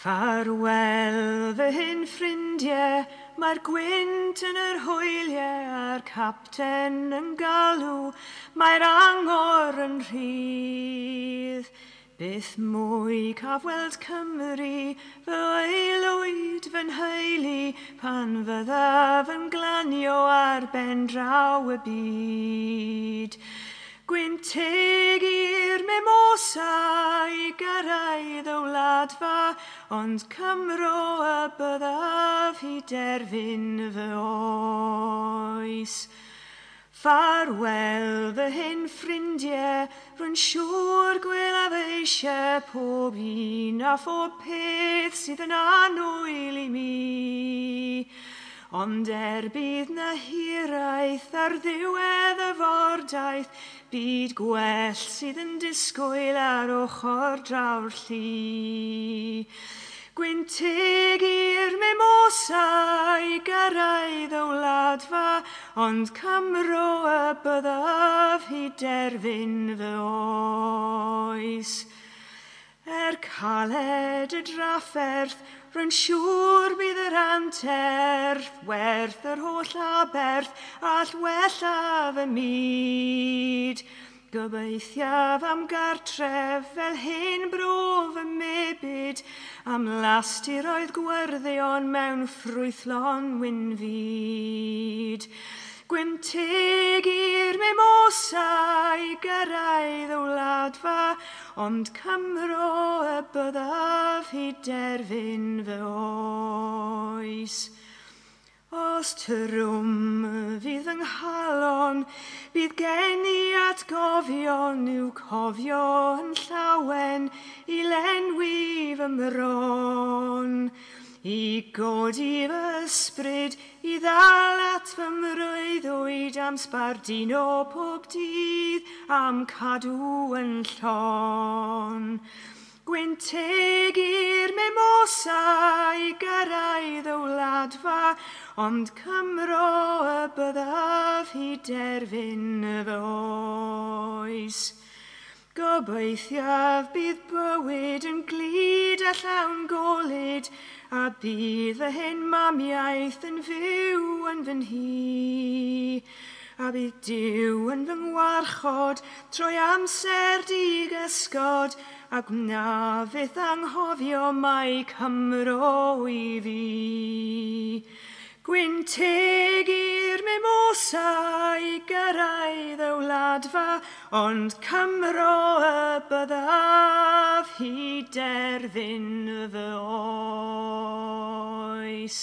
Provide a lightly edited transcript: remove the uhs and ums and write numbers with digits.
Farwel fy hyn ffrindiau, mae'r gwynt yn yr hwyliau a'r capten yn galw, mae'r angor yn rhydd. Byth mwy cafweld Cymru, fy aelwyd fy nheulu, pan fyddaf yn glanio ar ben draw y byd. Gwynteg i'r mimosa i gyrraedd y wladfa, ond Cymro y byddaf i derfyn fy oes. Farwel fy hyn ffrindiau, rwy'n siŵr gwelaf eisiau pob un a phob peth sydd yn annwyl i mi. Ond bydd na hiraeth ar ddiwedd y fordaeth, byd gwell sydd yn disgwyl ar ochr draw'r llu. Gwynteg i'r mimosa i gyrraedd y wladfa, ond Cymro y byddaf i derfyn fy oes. Caled y drafferth, rwy'n siŵr bydd yr anterth, werth yr holl aberth, all wellaf y myd. Gobeithiaf am gartref fel hyn brof y mebyd, am lasturoedd gwerddion mewn ffrwythlon wynfyd. Gwynteg i'r mimosa i gyrraedd y wladfa, ond Cymro y byddaf i derfyn fy oes. Os trwm fydd yng nghalon, bydd gen i atgofion i'w cofio yn llawen, i lenwi fy mron. I godi fy ysbryd, i ddal at fy mreuddwyd am sbardino pob dydd, am cadw yn llon. Gwynteg i'r mimosa i gyrraedd y wladfa, ond Cymro y byddaf i derfyn fy oes. Gobeithiaf bydd bywyd yn glud a llawn golyd, a bydd y hyn mamiaeth yn fyw yn fy nhi. A bydd Duw yn fy ngwarchod trwy amser digysgod, ac na fydd anghofio mai Cymro i fi. Gwynteg i'r mimosa i gyrraedd y wladfa, ond Cymro y byddaf i derfyn fy oes.